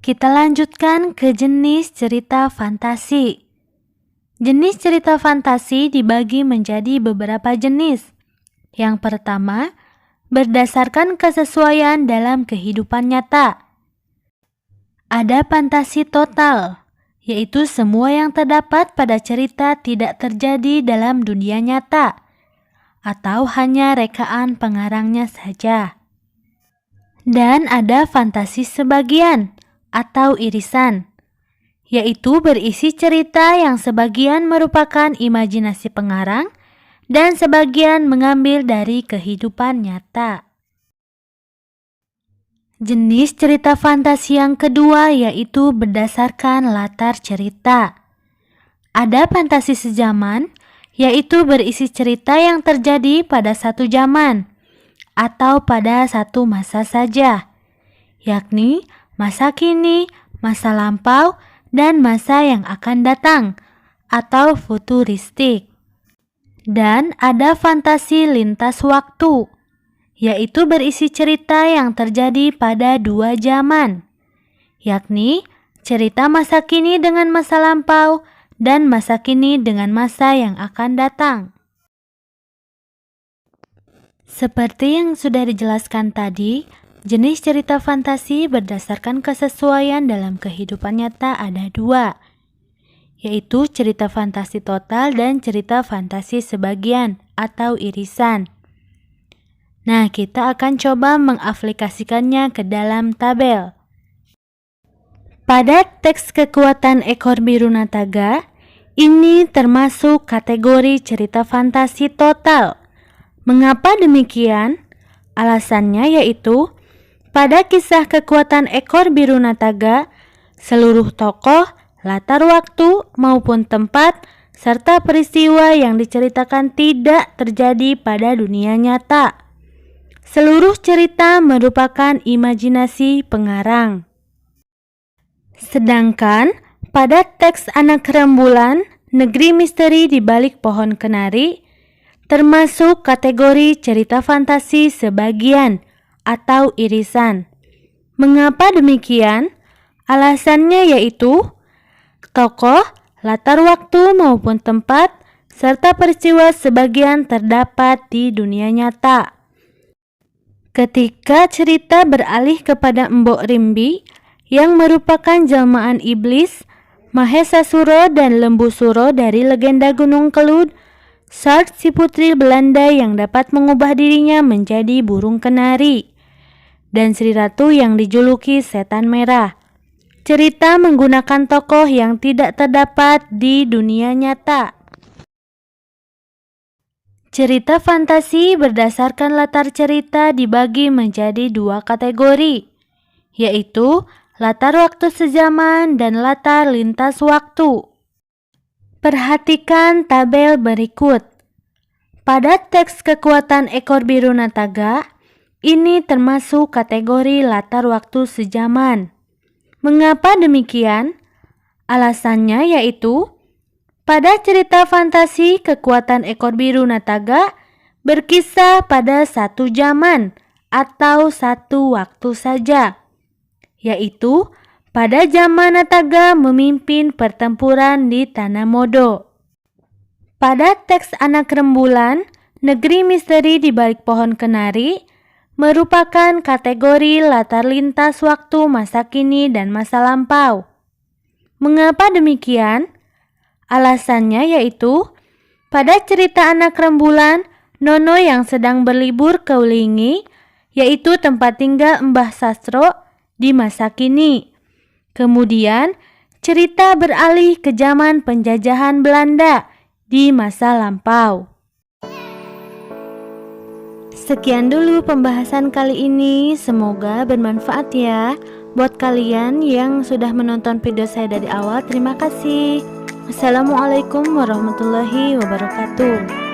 Kita lanjutkan ke jenis cerita fantasi. Jenis cerita fantasi dibagi menjadi beberapa jenis. Yang pertama, berdasarkan kesesuaian dalam kehidupan nyata. Ada fantasi total, yaitu semua yang terdapat pada cerita tidak terjadi dalam dunia nyata, atau hanya rekaan pengarangnya saja. Dan ada fantasi sebagian atau irisan, yaitu berisi cerita yang sebagian merupakan imajinasi pengarang dan sebagian mengambil dari kehidupan nyata. Jenis cerita fantasi yang kedua yaitu berdasarkan latar cerita. Ada fantasi sejaman, yaitu berisi cerita yang terjadi pada satu zaman atau pada satu masa saja, yakni masa kini, masa lampau, dan masa yang akan datang atau futuristik. Dan ada fantasi lintas waktu, yaitu berisi cerita yang terjadi pada dua zaman, yakni cerita masa kini dengan masa lampau dan masa kini dengan masa yang akan datang. Seperti yang sudah dijelaskan tadi, jenis cerita fantasi berdasarkan kesesuaian dalam kehidupan nyata ada dua, yaitu cerita fantasi total dan cerita fantasi sebagian atau irisan. Nah, kita akan coba mengaplikasikannya ke dalam tabel. Pada teks Kekuatan Ekor Biru Nataga, ini termasuk kategori cerita fantasi total. Mengapa demikian? Alasannya yaitu, pada kisah Kekuatan Ekor Biru Nataga, seluruh tokoh, latar waktu maupun tempat, serta peristiwa yang diceritakan tidak terjadi pada dunia nyata. Seluruh cerita merupakan imajinasi pengarang. Sedangkan pada teks Anak Rembulan, Negeri Misteri di Balik Pohon Kenari, termasuk kategori cerita fantasi sebagian atau irisan. Mengapa demikian? Alasannya yaitu, tokoh, latar waktu maupun tempat, serta peristiwa sebagian terdapat di dunia nyata. Ketika cerita beralih kepada Mbok Rimbi, yang merupakan jelmaan iblis, Mahesasura dan Lembu Suro dari legenda Gunung Kelud, Sart si putri Belanda yang dapat mengubah dirinya menjadi burung kenari, dan Sri Ratu yang dijuluki Setan Merah. Cerita menggunakan tokoh yang tidak terdapat di dunia nyata. Cerita fantasi berdasarkan latar cerita dibagi menjadi dua kategori, yaitu latar waktu sejaman dan latar lintas waktu. Perhatikan tabel berikut. Pada teks Kekuatan Ekor Biru Nataga, ini termasuk kategori latar waktu sejaman. Mengapa demikian? Alasannya yaitu, pada cerita fantasi Kekuatan Ekor Biru Nataga berkisah pada satu zaman atau satu waktu saja, yaitu pada zaman Nataga memimpin pertempuran di Tanah Modo. Pada teks Anak Rembulan, Negeri Misteri di Balik Pohon Kenari merupakan kategori latar lintas waktu masa kini dan masa lampau. Mengapa demikian? Alasannya yaitu, pada cerita Anak Rembulan, Nono yang sedang berlibur ke Ulingi, yaitu tempat tinggal Mbah Sastro di masa kini. Kemudian, cerita beralih ke zaman penjajahan Belanda di masa lampau. Sekian dulu pembahasan kali ini, semoga bermanfaat ya. Buat kalian yang sudah menonton video saya dari awal, terima kasih. Assalamualaikum warahmatullahi wabarakatuh.